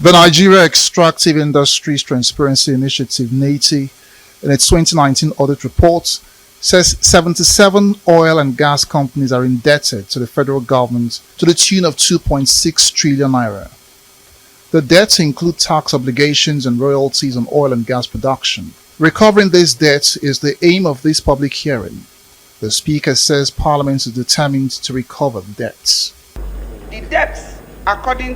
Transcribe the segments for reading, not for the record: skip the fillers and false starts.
The Nigeria Extractive Industries Transparency Initiative (NATI), in its 2019 audit report, says 77 oil and gas companies are indebted to the federal government to the tune of 2.6 trillion naira. The debts include tax obligations and royalties on oil and gas production. Recovering this debt is the aim of this public hearing. The Speaker says Parliament is determined to recover the debts. The debts, according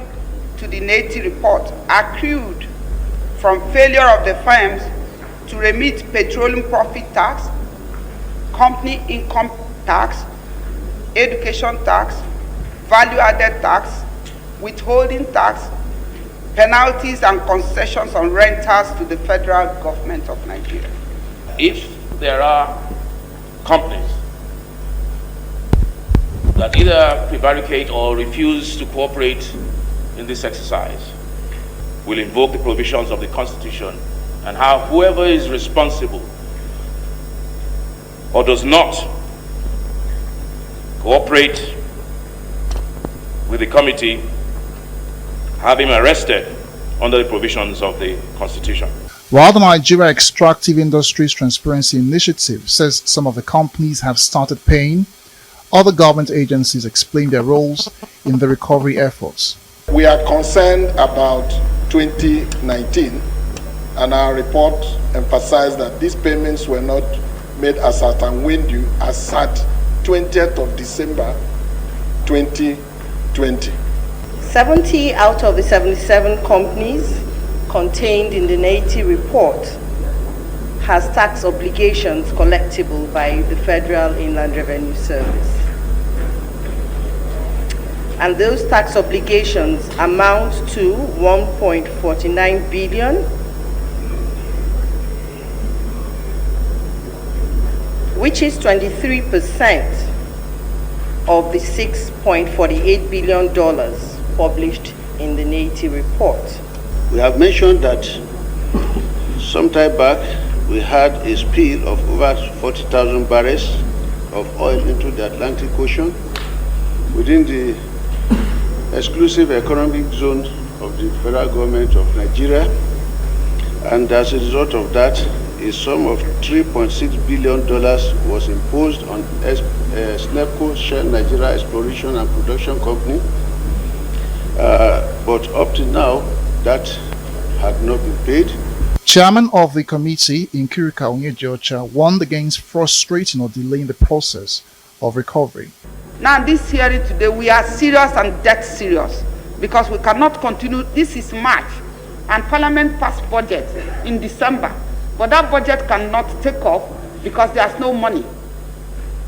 to the NATI report, accrued from failure of the firms to remit petroleum profit tax, company income tax, education tax, value-added tax, withholding tax, penalties and concessions on rentals to the federal government of Nigeria. If there are companies that either prevaricate or refuse to cooperate in this exercise, we'll invoke the provisions of the Constitution and have whoever is responsible or does not cooperate with the committee, have him arrested under the provisions of the Constitution. While the Nigeria Extractive Industries Transparency Initiative says some of the companies have started paying, other government agencies explain their roles in the recovery efforts. We are concerned about 2019, and our report emphasized that these payments were not made as at and when due as at 20th of December 2020. 70 out of the 77 companies contained in the NATI report has tax obligations collectible by the Federal Inland Revenue Service. And those tax obligations amount to 1.49 billion, which is 23% of the $6.48 billion published in the NATI report. We have mentioned that some time back we had a spill of over 40,000 barrels of oil into the Atlantic Ocean within the exclusive economic zone of the federal government of Nigeria, and as a result of that, a sum of $3.6 billion was imposed on SNEPCO, Shell Nigeria Exploration and Production Company, but up to now, that had not been paid. Chairman of the committee, Nkirika Onyejocha, warned against frustrating or delaying the process of recovery. Now, this hearing today, we are serious and dead serious because we cannot continue. This is March, and Parliament passed budget in December, but that budget cannot take off because there's no money.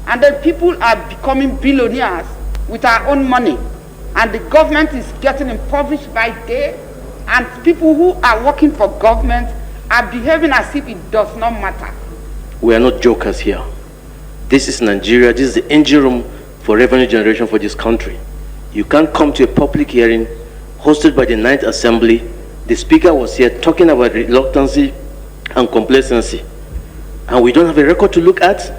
And then people are becoming billionaires with our own money, and the government is getting impoverished by day, and people who are working for government are behaving as if it does not matter. We are not jokers here. This is Nigeria. This is the engine room for revenue generation for this country. You can't come to a public hearing hosted by the 9th Assembly. The Speaker was here talking about reluctancy and complacency, and we don't have a record to look at.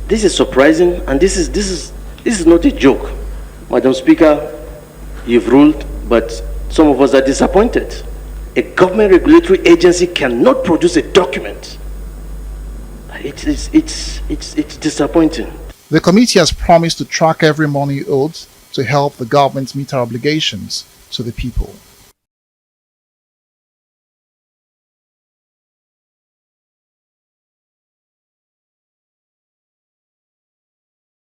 This is surprising, and this is not a joke. Madam Speaker, you've ruled, but some of us are disappointed. A government regulatory agency cannot produce a document. It's disappointing. The committee has promised to track every money owed to help the government meet our obligations to the people.